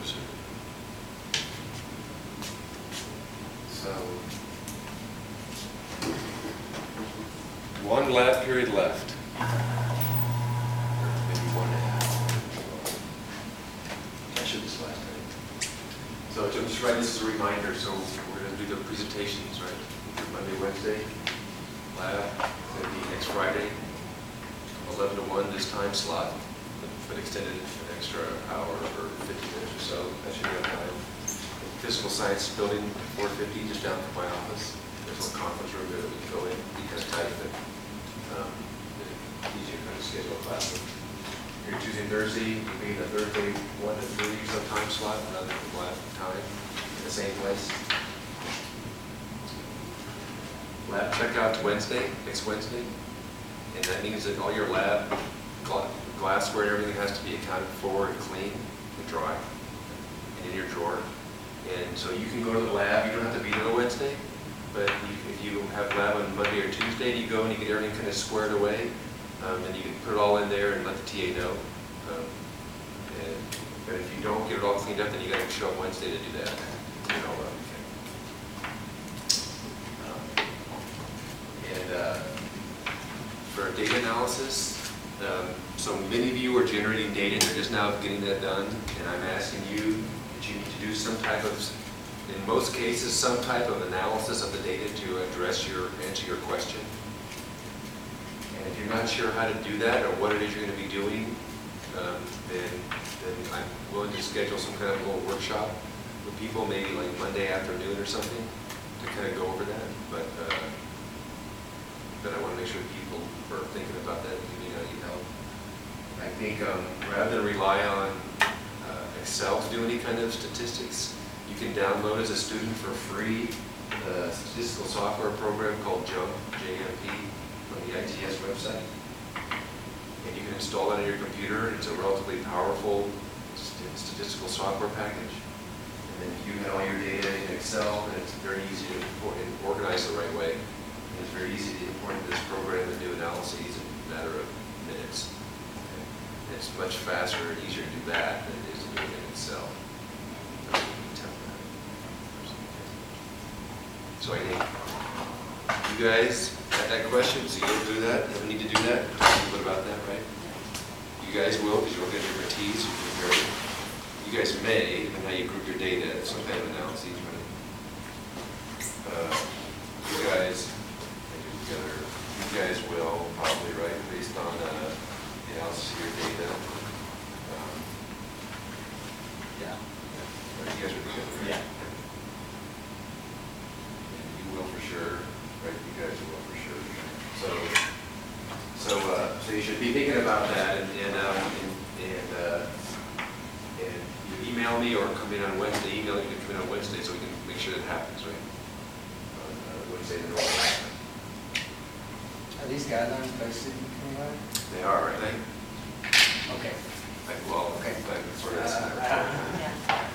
sir. So, one lab period left. Maybe 1.5. I should this last time. So I'm just writing this as a reminder, so we're going to do the presentations, right? Monday, Wednesday, lab, it's going to be next Friday, 11 to 1, this time slot, but extended an extra hour or 50 minutes or so. That should be on time. Physical science building, 450, just down from my office. There's a little conference room there that we can go in, because tight, but easier kind of schedule a class. Here Tuesday and Thursday, you'll be in the Thursday 1 to 3 sometime slot, rather than lab time, in the same place. Lab checkout Wednesday, next Wednesday, and that means that all your lab glassware, everything has to be accounted for and clean and dry and in your drawer. And so you can go to the lab, you don't have to be there on Wednesday, but if you have lab on Monday or Tuesday, you go and you get everything kind of squared away, and you can put it all in there and let the TA know. But if you don't get it all cleaned up, then you got to show up Wednesday to do that. Clean it all up. For data analysis, so many of you are generating data and you're just now getting that done, and I'm asking you that you need to do some type of, in most cases, some type of analysis of the data to answer your question. And if you're not sure how to do that or what it is you're going to be doing, then I'm willing to schedule some kind of little workshop with people, maybe like Monday afternoon or something, to kind of go over that. But I want to make sure people are thinking about that and giving you help. I think rather than rely on Excel to do any kind of statistics, you can download as a student for free the statistical software program called JUMP, J-M-P, from the ITS website. And you can install that on your computer. It's a relatively powerful statistical software package. And then you have all your data in Excel, and it's very easy to organize the right way. It's very easy to import into this program and do analyses in a matter of minutes. And it's much faster and easier to do that than it is to do it in Excel. So I think you guys had that question, so you'll do that. You need to do that. Talk a little bit about that, right? You guys will, because you'll get your T's. You guys may, depending on how you group your data, some kind of analyses, right? You guys. Together, you guys will probably, right, based on the analysis of your data. Yeah. Right, you guys are together, right? Yeah. And you will for sure, right? You guys will for sure. So you should be thinking about that, and you email me or come in on Wednesday. Email you can come in on Wednesday so we can make sure that happens, right? On Wednesday the normal time. Are these guidelines posted anywhere? They are, right? Okay. Well, Okay. Sort of. Yeah.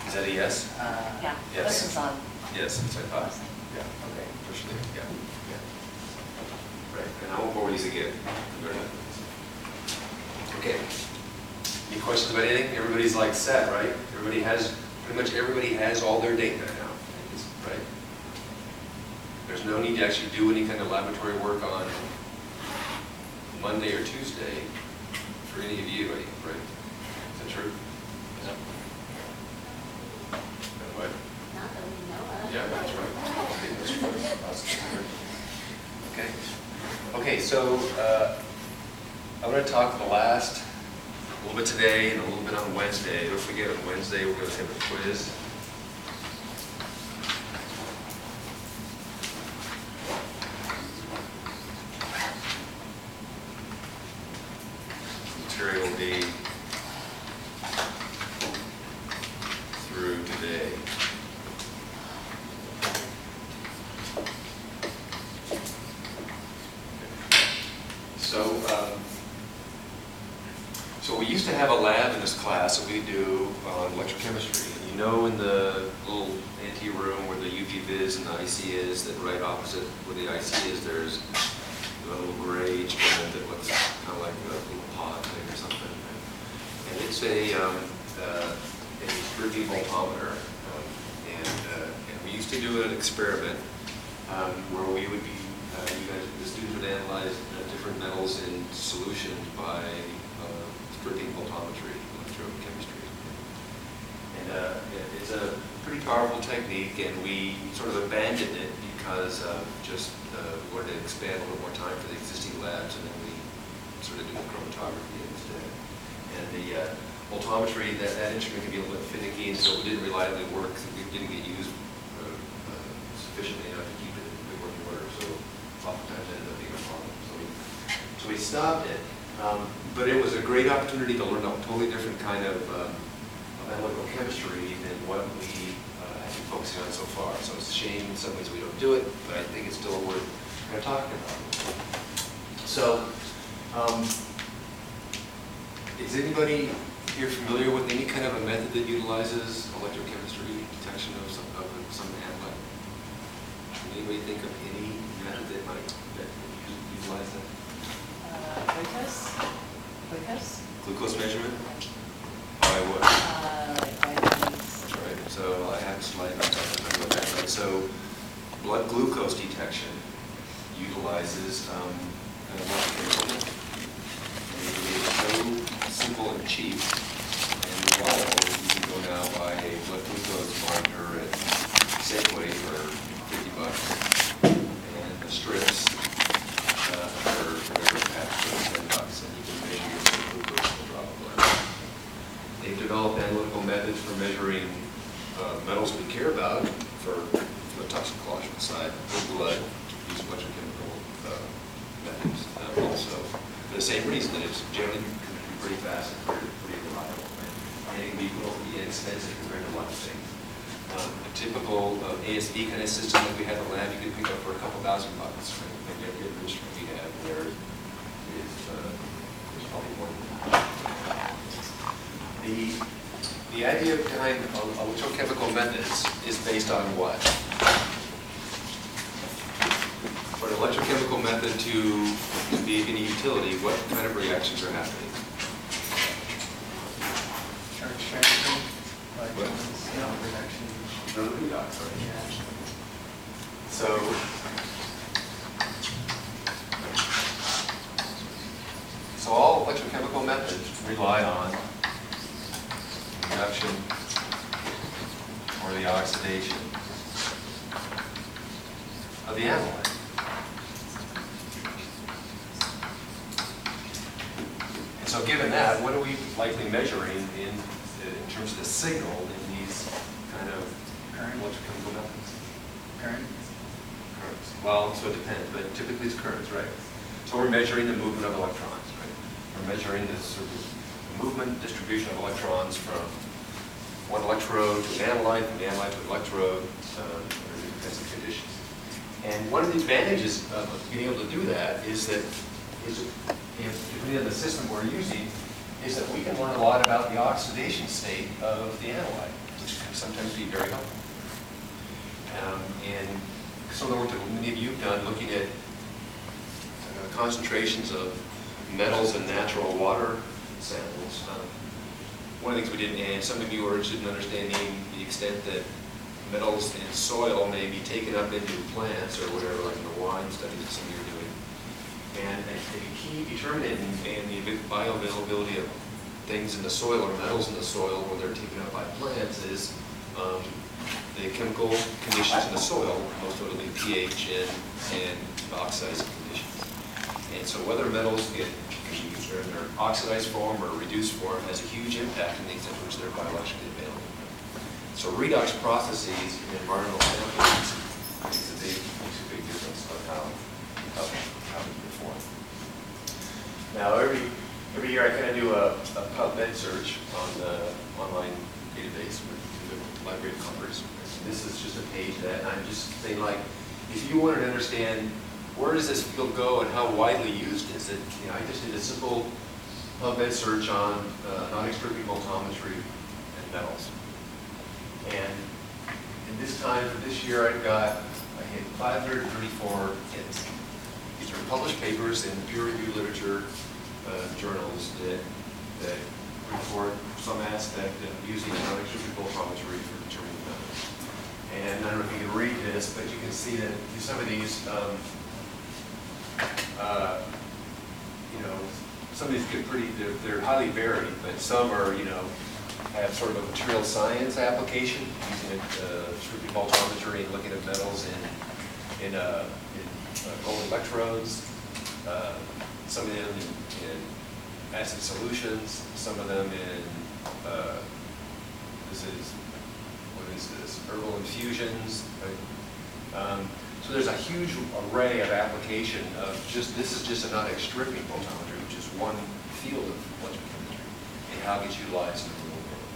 Is that a yes? Yeah. Yes. This is on. Yes, that's what I thought. Yeah. Okay. Officially, yeah. Right, and I won't bore these again. Okay. Any questions about anything? Everybody's like set, right? Pretty much everybody has all their data now, right? There's no need to actually do any kind of laboratory work on Monday or Tuesday for any of you, right? Is that true? Yeah. What? Not that we know of. Yeah, that's right. Okay. Okay, so I'm going to talk the last, a little bit today and a little bit on Wednesday. Don't forget, on Wednesday we're going to have a quiz. Material will be through today. So we used to have a lab in this class that we do on electrochemistry. And you know, in the little ante-room where the UV vis and the IC is, that right opposite where the IC is, there's a little gray instrument that looks kind of like a little pod thing or something. And it's a stripping voltometer. And we used to do an experiment where we would be, the students would analyze different metals in solution by stripping voltometry, electrochemistry. And it's a pretty powerful technique, and we sort of abandoned it because just we wanted to expand a little more time for the existing labs, and then we sort of do the chromatography instead. And the voltometry, that instrument can be a little bit finicky, and so it didn't reliably work. It didn't get used sufficiently enough to keep it in good working order, so oftentimes it ended up being a problem. So we stopped it, but it was a great opportunity to learn a totally different kind of analytical chemistry than what we have been focusing on so far. So it's a shame in some ways we don't do it, but I think it's still worth kind of talking about. So, is anybody here familiar with any kind of a method that utilizes electrochemistry detection of some analyte? Can anybody think of any method that might utilize that? Glucose? Glucose measurement? By what? Vitamins. Right, so I have a slide on talking about that. Right? So blood glucose detection utilizes an electrochemical method. And it's so simple and cheap and reliable. You can go now buy a blood glucose monitor at Safeway for $50, and the strips for whatever pack for $10, and you can measure your blood glucose in a drop of blood. They've developed analytical methods for measuring metals we care about from the toxicological side, the blood, use electrochemical methods also. For the same reason that it's generally pretty fast and pretty reliable. Right? And it can be relatively inexpensive compared to a lot of things. A typical ASV kind of system that we have in the lab, you can pick up for a couple $1,000. Right? Maybe a good instrument we have there is there's probably more than that. The idea behind electrochemical methods is based on what? For an electrochemical method to be of any utility, what kind of reactions are happening? Charge transfer, What? reduction. No, redox, right? Yeah. So all electrochemical methods rely on reduction or the oxidation of the analyte. And so given that, what are we likely measuring in terms of the signal in these kind of Current. electrochemical methods? Current. Currents. Well, so it depends, but typically it's currents, right? So we're measuring the movement of electrons, right? We're measuring the sort of movement, distribution of electrons from one electrode to an analyte, from the analyte to an electrode, under different kinds of conditions. And one of the advantages of being able to do that is that, depending on the system we're using, is that we can learn a lot about the oxidation state of the analyte, which can sometimes be very helpful. And some of the work that many of you have done looking at concentrations of metals in natural water samples. One of the things we didn't, and some of you are interested in understanding the extent that metals in soil may be taken up into plants or whatever, like in the wine studies that some of you are doing. And a key determinant in the bioavailability of things in the soil or metals in the soil when they're taken up by plants is the chemical conditions in the soil, most notably pH and oxidizing conditions. And so whether metals can be in their oxidized form or reduced form has a huge impact on the extent to which they're biologically available. So redox processes in environmental samples makes a big difference on how we perform. Now every year I kind of do a PubMed search on the online database with the Library of Congress. This is just a page that I'm just saying, like, if you wanted to understand where does this field go and how widely used is it, I just did a simple PubMed search on non-extrusive voltometry and metals. And in this time for this year, I hit 534 hits. These are published papers in peer-reviewed literature journals that for some aspect of using non-extrusive voltammetry for determining metals. And I don't know if you can read this, but you can see that some of these, you know, some of these get pretty, they're highly varied, but some are, you know, have sort of a material science application, using extrusive voltammetry and looking at metals in gold electrodes, some of them in acid solutions, some of them in, what is this, herbal infusions, right? So there's a huge array of application of this is just a non-X stripping voltammetry, which is one field of electrochemistry, and how it gets utilized in the real world.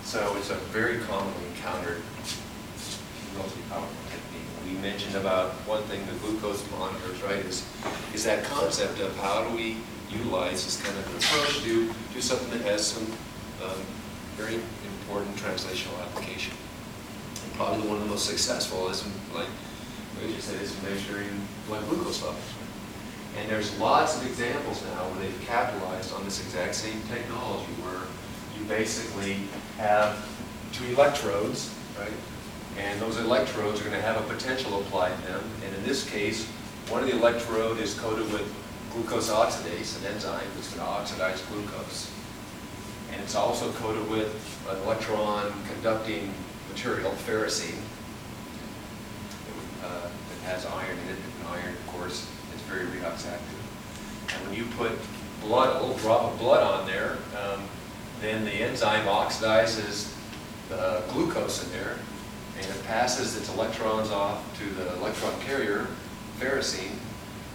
So it's a very commonly encountered, relatively powerful technique. We mentioned about one thing, the glucose monitors, right, is that concept of how do we utilize this kind of an approach to do something that has some very important translational application. And probably one of the most successful is, like we just said, is measuring blood glucose levels. And there's lots of examples now where they've capitalized on this exact same technology, where you basically have two electrodes, right? And those electrodes are going to have a potential applied to them. And in this case, one of the electrode is coated with glucose oxidase, an enzyme that's going to oxidize glucose. And it's also coated with an electron conducting material, ferrocene, that has iron in it. And iron, of course, is very redox active. And when you put blood, a little drop of blood on there, then the enzyme oxidizes the glucose in there, and it passes its electrons off to the electron carrier, ferrocene,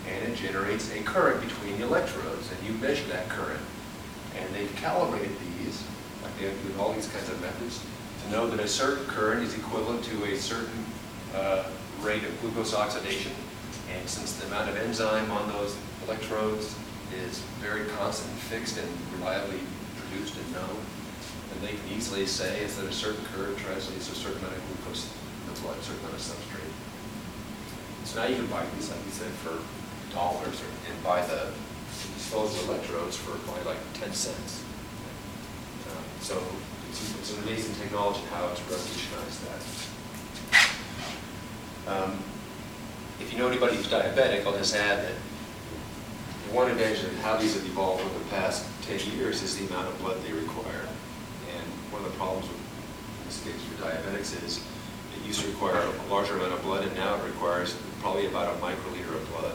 and it generates a current between the electrodes. And you measure that current. And they've calibrated these, like they do with all these kinds of methods, to know that a certain current is equivalent to a certain rate of glucose oxidation. And since the amount of enzyme on those electrodes is very constant and fixed and reliably produced and known, then they can easily say is that a certain current translates to a certain amount of glucose in the blood, a certain amount of substrate. So now you can buy these, like we said, for dollars, and buy the disposable electrodes for probably like 10 cents. So it's an amazing technology how it's revolutionized that. If you know anybody who's diabetic, I'll just add that one advantage of how these have evolved over the past 10 years is the amount of blood they require. And one of the problems with, in this case for diabetics, is it used to require a larger amount of blood, and now it requires probably about a microliter of blood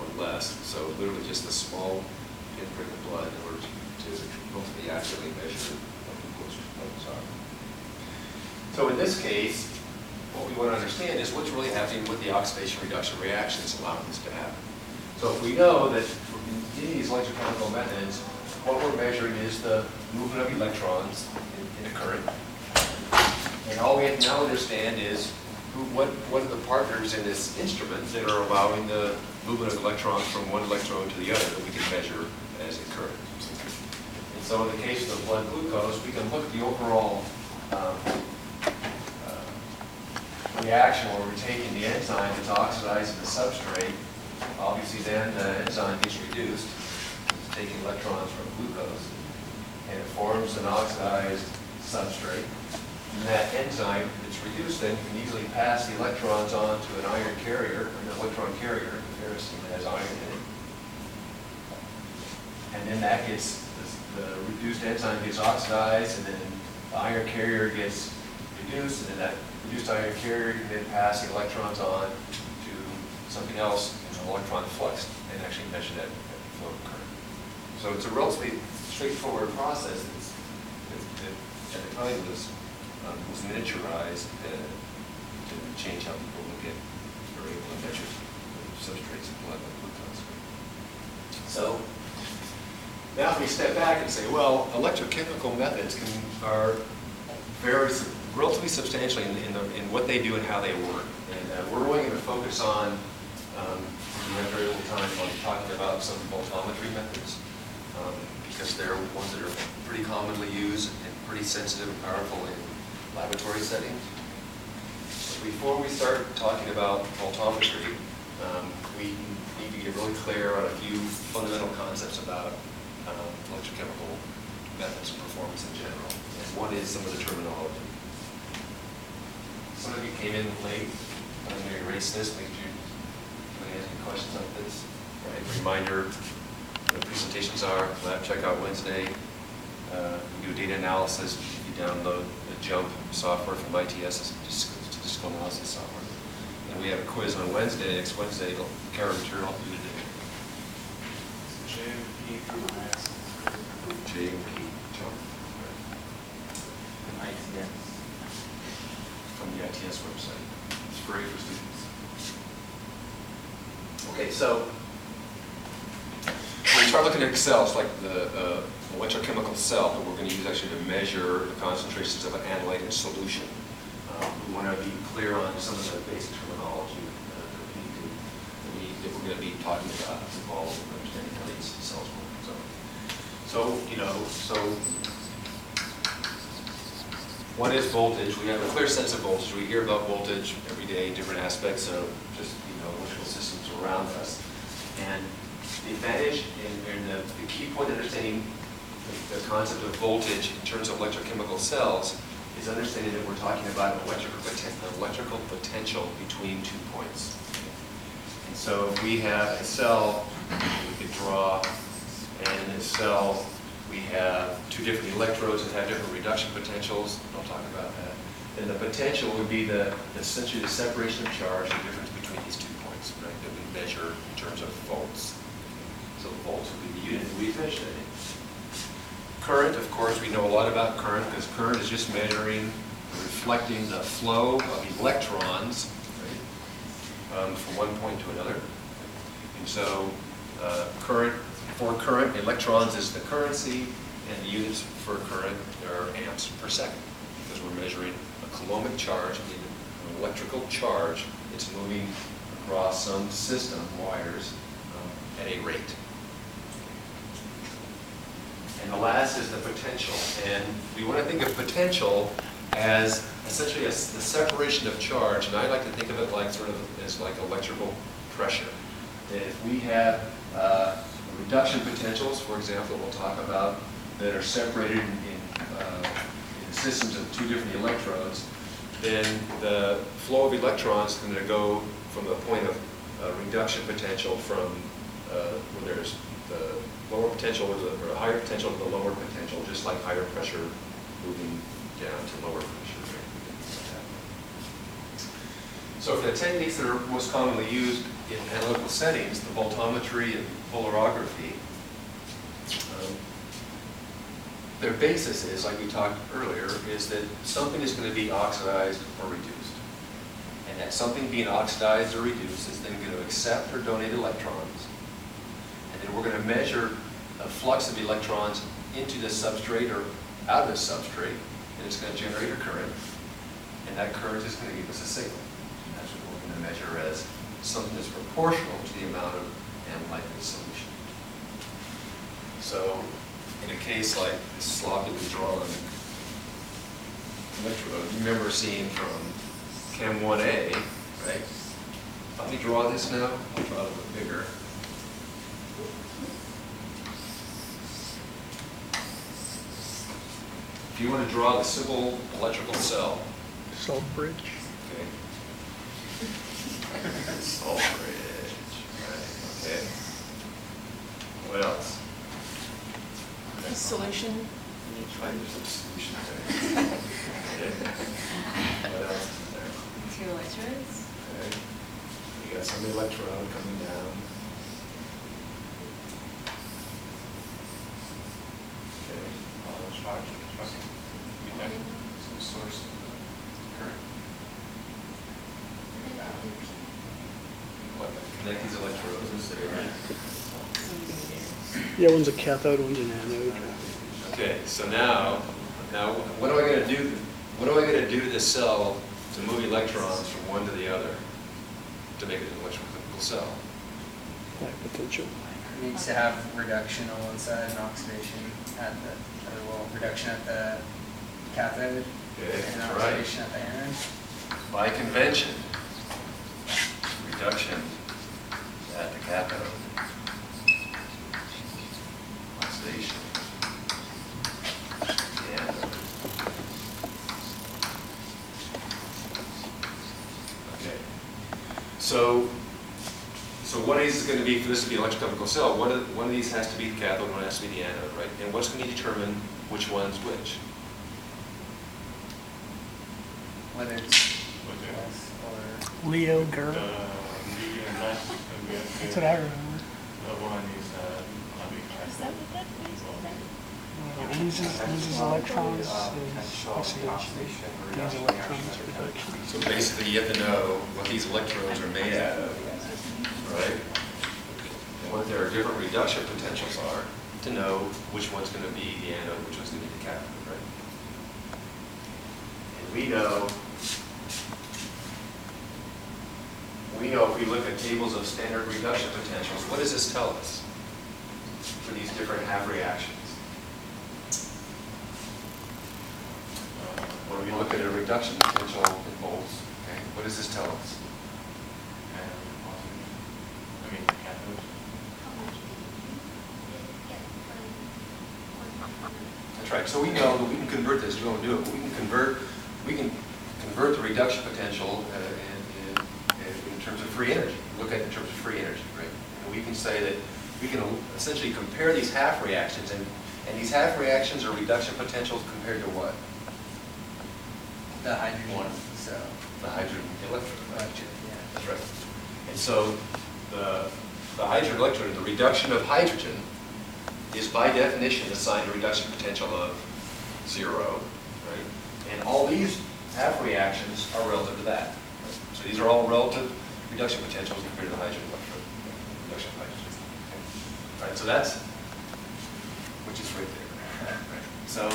or less. So literally just a small pinprick of blood in order to mostly accurately measure what the glucose levels are. So in this case, what we want to understand is what's really happening with the oxidation reduction reactions allowing this to happen. So if we know that in these electrochemical methods, what we're measuring is the movement of electrons in a current. And all we have to now understand is what are the partners in this instrument that are allowing the movement of electrons from one electrode to the other that we can measure as a current. And so in the case of the blood glucose, we can look at the overall reaction where we're taking the enzyme that's oxidizing the substrate. Obviously then the enzyme gets reduced. It's taking electrons from glucose, and it forms an oxidized substrate. And that enzyme that's reduced then can easily pass the electrons on to an iron carrier, an electron carrier, the ferrocene that has iron in it. And then that gets, the reduced enzyme gets oxidized, and then the iron carrier gets reduced, and then that reduced iron carrier can then pass the electrons on to something else in an electron flux and actually measure that flow of current. So it's a relatively straightforward process that at the time was miniaturized to change how people look at or able to measure substrates in blood like glucose. So now if we step back and say, well, electrochemical methods are very relatively substantially in what they do and how they work. And we're really going to focus on, we have very little time on talking about some voltammetry methods, because they're ones that are pretty commonly used and pretty sensitive and powerful in laboratory settings. But before we start talking about voltammetry, we need to get really clear on a few fundamental concepts about electrochemical methods of performance in general. And one is some of the terminology. Some of you came in late. I'm going to erase this. Make sure anybody has any questions on this. Right. Reminder: the presentations are lab checkout Wednesday. We do data analysis. You download the JUMP software from ITS, statistical analysis software. And we have a quiz on Wednesday. Next Wednesday, it'll carry material through the day. JMP from IS. JMP, JUMP. ITS. From the ITS website. It's free for students. Okay, so when we start looking at Excel, it's like the electrochemical cell that we're going to use actually to measure the concentrations of an analyte in solution. We want to be clear on some of the basic terminology that we're going to be talking about involved in understanding how these cells work. So one is voltage. We have a clear sense of voltage. We hear about voltage every day in different aspects of just electrical systems around us. And the advantage and the key point in understanding the concept of voltage in terms of electrochemical cells is understanding that we're talking about an electrical potential between 2 points. And so if we have a cell, we could draw, and in this cell we have 2 different electrodes that have different reduction potentials. I'll talk about that. And the potential would be essentially the separation of charge, the difference between these 2 points, right, that we measure in terms of volts. So volts would be the unit we measure. Current, of course, we know a lot about current because current is just measuring, reflecting the flow of electrons, right, from one point to another. And so for current, electrons is the currency, and the units for current are amps per second because we're measuring a coulombic charge, an electrical charge. It's moving across some system, wires, at a rate. And the last is the potential. And we want to think of potential as essentially the separation of charge. And I like to think of it like as like electrical pressure. That if we have reduction potentials, for example, we'll talk about, that are separated in systems of 2 different electrodes, then the flow of electrons is going to go from the point of reduction potential from where there's the lower potential or the higher potential to the lower potential, just like higher pressure moving down to lower pressure. So for the techniques that are most commonly used in analytical settings, the voltammetry and polarography, their basis is, like we talked earlier, is that something is going to be oxidized or reduced. And that something being oxidized or reduced is then going to accept or donate electrons. And then we're going to measure a flux of electrons into the substrate or out of the substrate, and it's going to generate a current. And that current is going to give us a signal. And that's what we're going to measure as something that's proportional to the amount of analyte in the solution. So in a case like this sloppily drawn electrode, you remember seeing from Chem 1A, right? Let me draw this now. I'll draw it a little bigger. If you want to draw the simple electrical cell. Salt bridge. Okay. Salt bridge. Right. Okay. What else? The solution. Find some solution there. Okay. What else is there? 2 electrodes. Okay. You got some electrode coming down. Okay. Some source of current. What, connect these electrodes there. Yeah, one's a cathode, one's an anode. Okay, so now what am I going to do? What am I going to do to this cell to move electrons from one to the other to make it an electrochemical cell? High potential. It needs to have reduction on one side and oxidation at reduction at the cathode Okay, and that's right. oxidation at the anode. By convention, reduction at the cathode, oxidation at So one of these is going to be, for this to be an electrochemical cell, one of these has to be the cathode, one has to be the anode, right? And what's going to determine which one's which? Whether it's plus or, Leo girl. That's what I remember. Is that what that means? Loses electrons is oxidation. Gains electrons reduction. So basically, you have to know what these electrodes are made out of, right? And what their different reduction potentials are to know which one's going to be the anode, which one's going to be the cathode, right? And we know if we look at tables of standard reduction potentials, what does this tell us for these different half reactions? When we look at a reduction potential in volts, okay, what does this tell us? That's right. So we know that we can convert this. We won't do it, but we can convert the reduction potential in terms of free energy. Look at it in terms of free energy, right? And we can say that we can essentially compare these half reactions, and these half reactions are reduction potentials compared to what? the hydrogen One. cell. The hydrogen electrode. Electrode, yeah. That's right. And so the hydrogen electrode, the reduction of hydrogen, is by definition assigned a reduction potential of 0, right? And all these half reactions are relative to that. Right? So these are all relative reduction potentials compared to the hydrogen electrode. Reduction of hydrogen. Okay. All right, so that's, which is right there. Right. So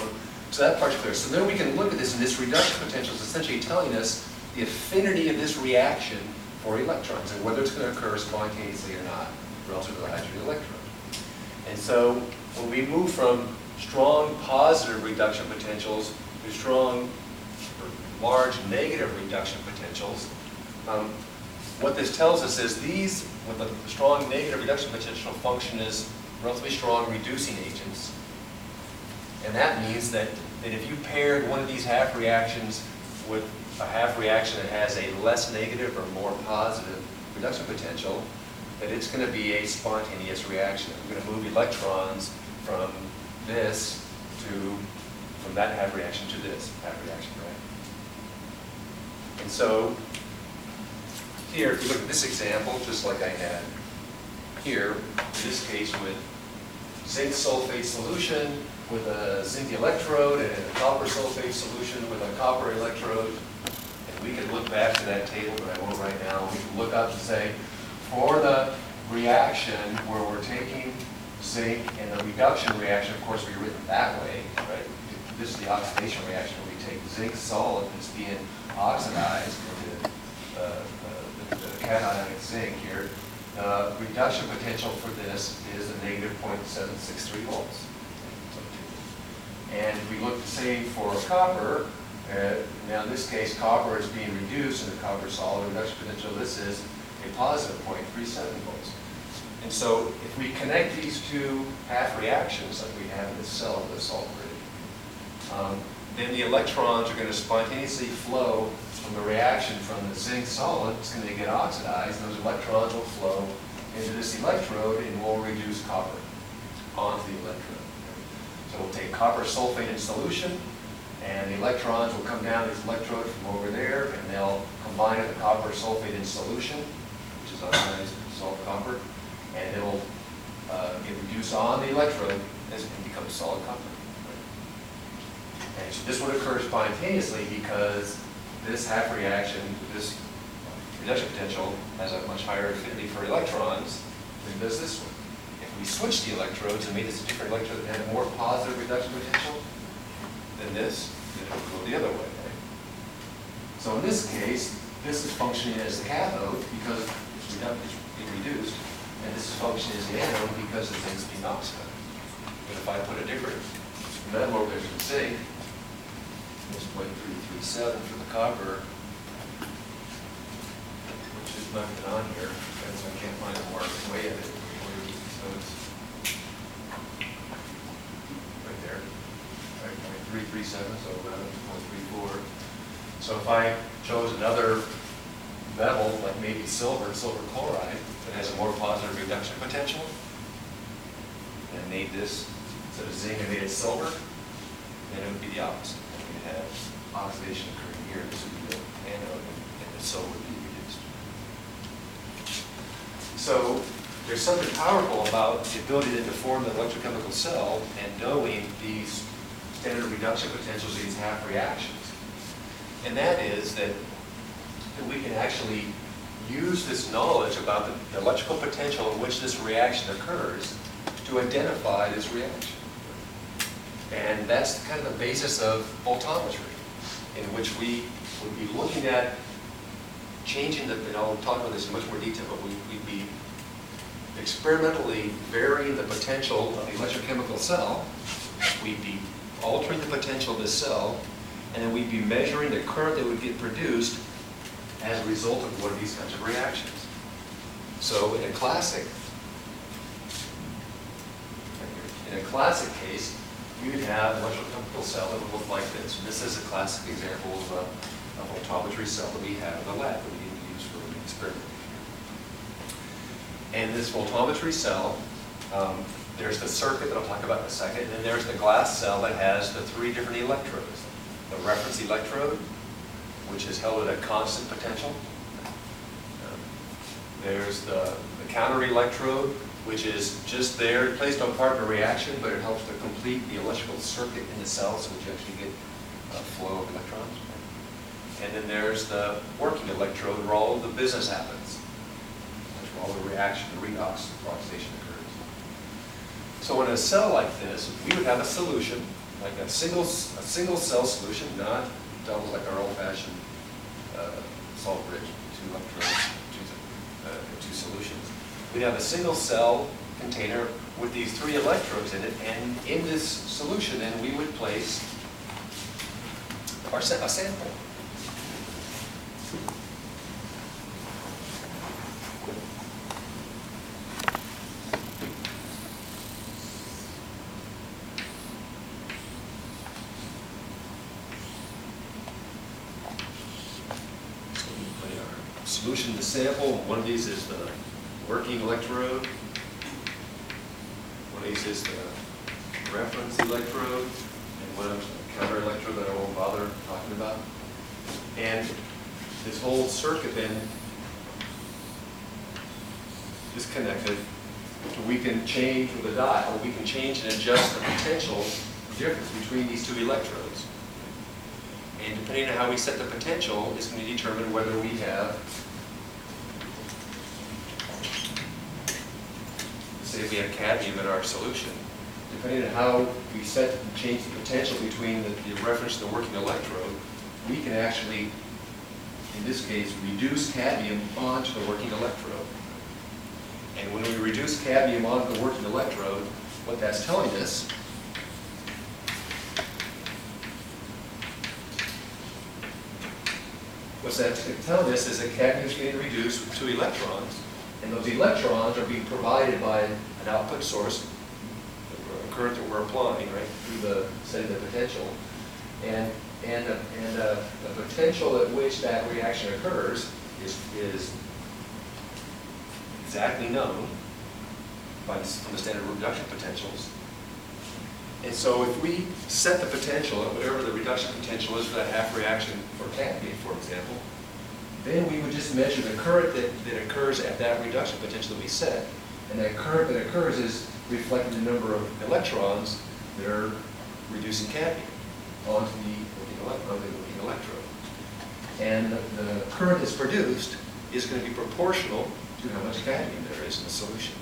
that part's clear. So then we can look at this, and this reduction potential is essentially telling us the affinity of this reaction for electrons and whether it's going to occur spontaneously or not relative to the hydrogen electrode. And so when we move from strong positive reduction potentials to strong or large negative reduction potentials, what this tells us is these, with a strong negative reduction potential, function as relatively strong reducing agents. And that means that if you paired one of these half reactions with a half reaction that has a less negative or more positive reduction potential, that it's going to be a spontaneous reaction. We're going to move electrons from from that half reaction to this half reaction, right? And so here, if you look at this example, just like I had here, in this case with zinc sulfate solution with a zinc electrode and a copper sulfate solution with a copper electrode. And we can look back to that table, but I won't right now. We can look up and say, for the reaction where we're taking zinc and the reduction reaction, of course, we written that way, right? This is the oxidation reaction where we take zinc solid that's being oxidized into the cationic zinc here. The reduction potential for this is a negative 0.763 volts. And if we look, say, for copper, now in this case, copper is being reduced in the copper solid reduction potential. This is a positive 0.37 volts. And so if we connect these two half reactions like we have in this cell of the salt grid, then the electrons are going to spontaneously flow from the reaction from the zinc solid. It's going to get oxidized, and those electrons will flow into this electrode and will reduce copper onto the electrode. So we'll take copper sulfate in solution, and the electrons will come down this electrode from over there, and they'll combine with the copper sulfate in solution, which is oxidized salt copper, and it'll get reduced on the electrode as it becomes solid copper. And so this would occur spontaneously because this half reaction, this reduction potential, has a much higher affinity for electrons than does this one. If we switch the electrodes and made this a different electrode that had more positive reduction potential than this, then it would go the other way. Right? So in this case, this is functioning as the cathode because it's being reduced, and this is functioning as the anode because the thing's being oxidized. But if I put a different metal over there for zinc, this 0.337 for the copper, which is not even on here, because I can't find a more way of it. So it's right there, right, 0.337, so 11.34. So if I chose another metal, like maybe silver chloride, that has a more positive reduction potential, and made this, instead of zinc, I made it silver, then it would be the opposite. We'd have oxidation occurring here, this would be the anode, and the silver would be reduced. So there's something powerful about the ability to form the electrochemical cell and knowing these standard reduction potentials of these half reactions. And that is that we can actually use this knowledge about the electrical potential in which this reaction occurs to identify this reaction. And that's kind of the basis of voltammetry, in which we would be looking at changing and I'll talk about this in much more detail, but we'd be experimentally varying the potential of the electrochemical cell. We'd be altering the potential of this cell, and then we'd be measuring the current that would get produced as a result of one of these kinds of reactions. So in a classic case, you would have an electrochemical cell that would look like this. And this is a classic example of a voltammetry cell that we have in the lab that we need to use for an experiment. And this voltammetry cell, there's the circuit that I'll talk about in a second, and then there's the glass cell that has the 3 different electrodes. The reference electrode, which is held at a constant potential. There's the counter electrode, which is just there, placed on part of a reaction, but it helps to complete the electrical circuit in the cell so that you actually get a flow of electrons. And then there's the working electrode where all of the business happens. That's where all the reaction, the redox oxidation occurs. So in a cell like this, we would have a solution, like a single cell solution, not double like our old-fashioned salt bridge, 2 electrodes, 2 solutions. We'd have a single cell container with these 3 electrodes in it, and in this solution, then we would place a sample. Solution to sample. One of these is the working electrode. One of these is the reference electrode, and one of them is the counter electrode that I won't bother talking about. And this whole circuit then is connected. So we can change with a dial, we can change and adjust the potential difference between these 2 electrodes. And depending on how we set the potential, it's going to determine whether we have, say we have cadmium in our solution. Depending on how we set and change the potential between the reference and the working electrode, we can actually, in this case, reduce cadmium onto the working electrode. And when we reduce cadmium onto the working electrode, what that's telling us telling us is that cadmium is getting reduced with 2 electrons, and those electrons are being provided by an output source, a current that we're applying, right, through the setting the potential, and the potential at which that reaction occurs is exactly known from the standard reduction potentials. And so if we set the potential at whatever the reduction potential is for that half reaction for cadmium, for example, then we would just measure the current that occurs at that reduction potential that we set. And that current that occurs is reflecting the number of electrons that are reducing cadmium onto the working electrode. And the current that's produced is going to be proportional to how much cadmium there is in the solution.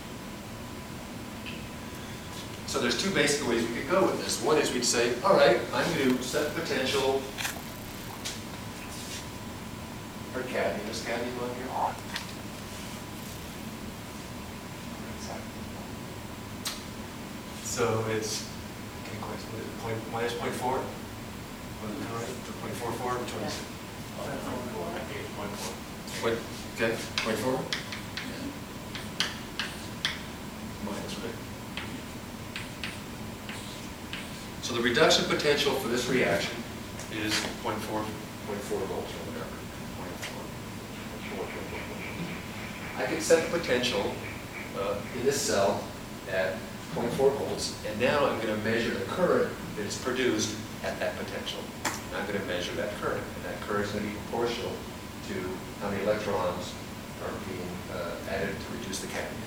So there's 2 basic ways we could go with this. One is we'd say, all right, I'm going to set the potential for cadmium. Is cadmium on here? So it's minus 0.4? Was it correct? 0.44? Which one is it? What? Okay, 0.4? Minus, right? So the reduction potential for this reaction is 0.4 volts or whatever. 0.4. I can set the potential in this cell at 0.4 volts, and now I'm going to measure the current that is produced at that potential. And I'm going to measure that current, and that current is going to be proportional to how many electrons are being added to reduce the cadmium.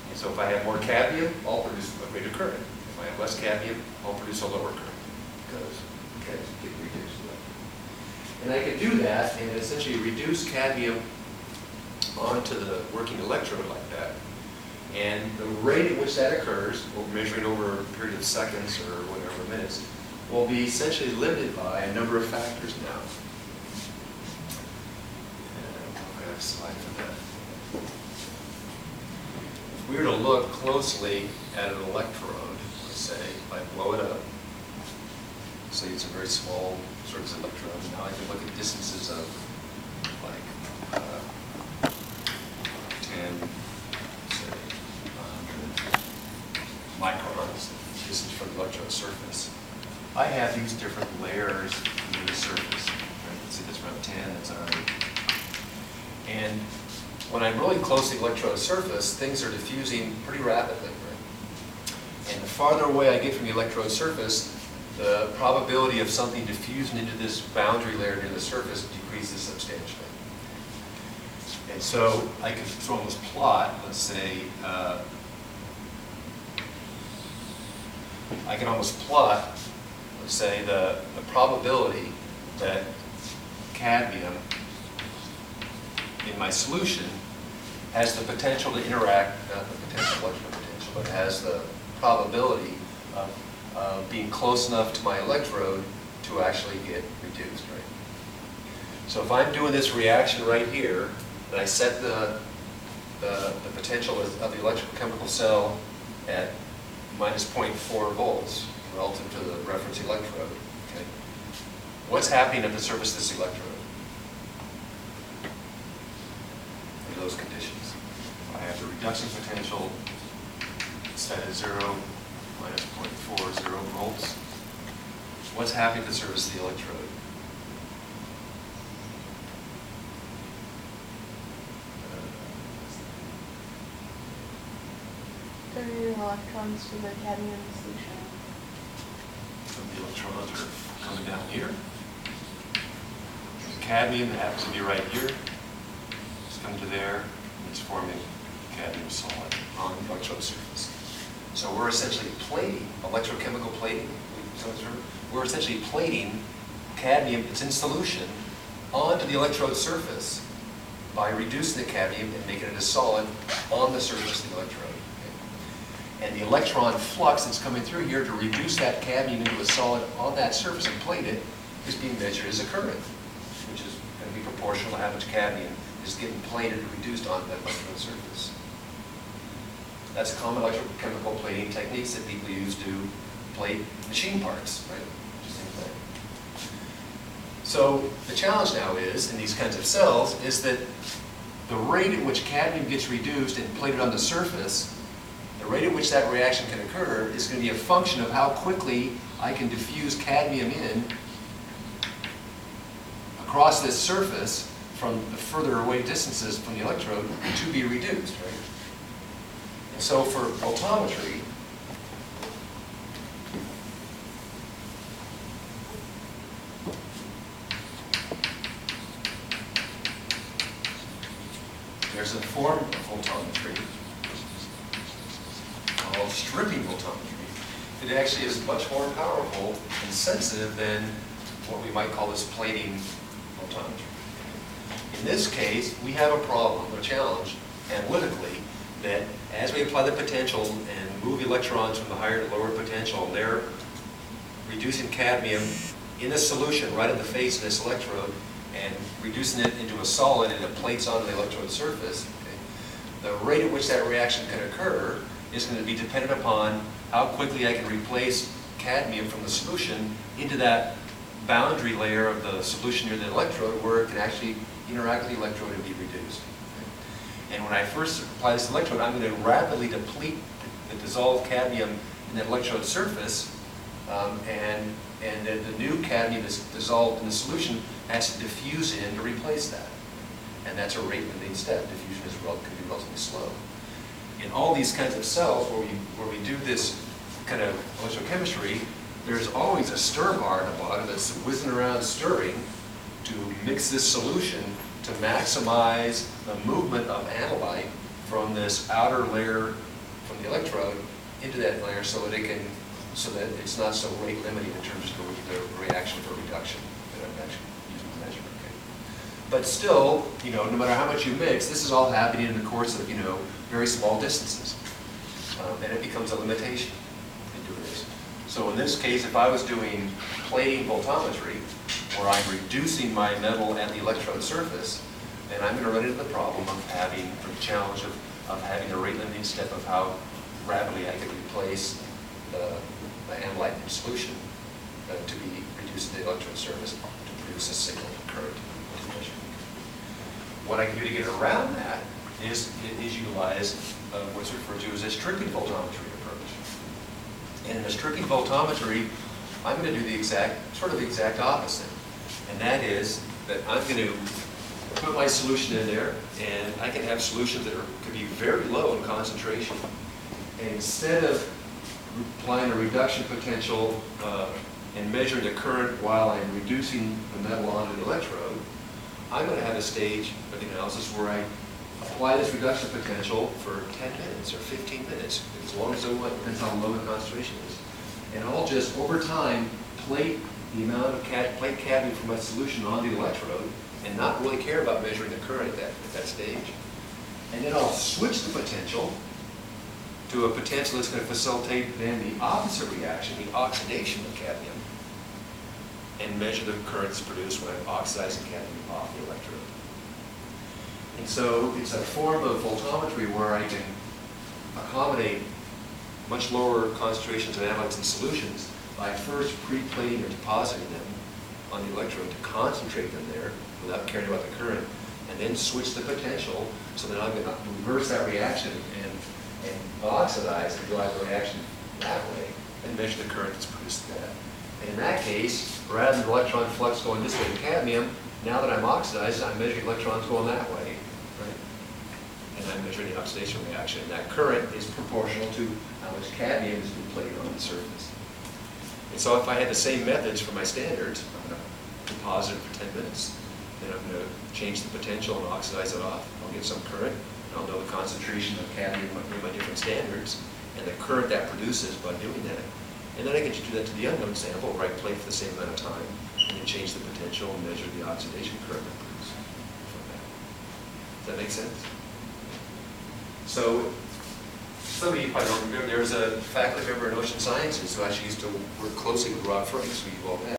And so if I have more cadmium, I'll produce a greater current. If I have less cadmium, I'll produce a lower current because cadmium is getting reduced. And I can do that and essentially reduce cadmium onto the working electrode like that. And the rate at which that occurs, we're measuring over a period of seconds or whatever minutes, will be essentially limited by a number of factors now. And I'll have a slide for that. If we were to look closely at an electrode, let's say, if I blow it up, say it's a very small sort of electrode, now I can look at distances of like 10, say, 100 microns, distance from the electrode surface. I have these different layers near the surface. Right? Let's see, that's around 10, that's 100. And when I'm really close to the electrode surface, things are diffusing pretty rapidly. Right? And the farther away I get from the electrode surface, the probability of something diffusing into this boundary layer near the surface decreases substantially. And so I can almost plot, let's say, I can almost plot, let's say, the probability that cadmium in my solution has the potential to interact, not the potential, electrical potential, but has the probability of being close enough to my electrode to actually get reduced, right? So if I'm doing this reaction right here, and I set the potential of the electrochemical cell at minus 0.4 volts relative to the reference electrode, okay? What's happening at the surface of this electrode under those conditions? I have the reduction potential set at 0, minus 0.40 volts. What's happening at the surface of the electrode? Turning electrons to the cadmium solution. So the electrons are coming down here. There's cadmium that happens to be right here. It's coming to there, and it's forming cadmium solid on the electrode surface. So we're essentially plating, electrochemical plating. We're essentially plating cadmium that's in solution onto the electrode surface by reducing the cadmium and making it a solid on the surface of the electrode. And the electron flux that's coming through here to reduce that cadmium into a solid on that surface and plate it is being measured as a current, which is going to be proportional to how much cadmium is getting plated and reduced onto that electrode surface. That's common electrochemical plating techniques that people use to plate machine parts, right? Interesting thing. So the challenge now is, in these kinds of cells, is that the rate at which cadmium gets reduced and plated on the surface, the rate at which that reaction can occur is going to be a function of how quickly I can diffuse cadmium in across this surface from the further away distances from the electrode to be reduced, right? And so for voltammetry, there's a form of voltammetry called stripping voltammetry. It actually is much more powerful and sensitive than what we might call this plating voltammetry. In this case, we have a problem, a challenge, analytically, that as we apply the potential and move electrons from the higher to lower potential, they're reducing cadmium in the solution right in the face of this electrode and reducing it into a solid and it plates onto the electrode surface. Okay? The rate at which that reaction can occur is going to be dependent upon how quickly I can replace cadmium from the solution into that boundary layer of the solution near the electrode where it can actually interact with the electrode and be reduced. Okay? And when I first apply this electrode, I'm going to rapidly deplete the dissolved cadmium in that electrode surface, and the new cadmium that's dissolved in the solution has to diffuse in to replace that. and that's a rate-limiting step. Diffusion can be relatively slow. In all these kinds of cells where we do this kind of electrochemistry, there's always a stir bar at the bottom that's whizzing around stirring to mix this solution to maximize the movement of analyte from this outer layer from the electrode into that layer so that it's not so rate limiting in terms of the reaction for reduction that I'm actually using to measure. Okay. But still, no matter how much you mix, this is all happening in the course of very small distances, and it becomes a limitation in doing this. So in this case, if I was doing plating voltammetry, where I'm reducing my metal at the electrode surface, then I'm going to run into the problem of having, or the challenge of having a rate limiting step of how rapidly I can replace the analyte in solution to be reduced to the electrode surface to produce a signal current. What I can do to get around that is utilize what's referred to as a stripping voltammetry approach. And in the stripping voltammetry, I'm going to do the exact opposite. And that is that I'm going to put my solution in there, and I can have solutions that could be very low in concentration. And instead of applying a reduction potential and measuring the current while I'm reducing the metal onto the electrode, I'm going to have a stage of the analysis where I apply this reduction potential for 10 minutes or 15 minutes, as long as I want, depends how low the concentration is. And I'll just, over time, plate the amount of plate cadmium from my solution on the electrode and not really care about measuring the current at that stage. And then I'll switch the potential to a potential that's going to facilitate then the opposite reaction, the oxidation of cadmium, and measure the currents produced when I'm oxidizing cadmium off the electrode. And so it's a form of voltammetry where I can accommodate much lower concentrations of analytes in solutions by first pre-plating or depositing them on the electrode to concentrate them there without caring about the current, and then switch the potential so that I'm going to reverse that reaction and oxidize and drive the reaction that way and measure the current that's produced in that. And in that case, rather than electron flux going this way to cadmium, now that I'm oxidized, I'm measuring electrons going that way, right? And I'm measuring the oxidation reaction. And that current is proportional to how much cadmium is being plated on the surface. And so if I had the same methods for my standards, I'm going to deposit it for 10 minutes. Then I'm going to change the potential and oxidize it off. I'll get some current. I'll know the concentration of cadmium in my different standards and the current that produces by doing that. And then I can just do that to the unknown sample, right plate for the same amount of time, and then change the potential and measure the oxidation current that produced from that. Does that make sense? So, some of you probably don't remember, there was a faculty member in ocean sciences who actually used to work closely with Rob Franks, who you've all met.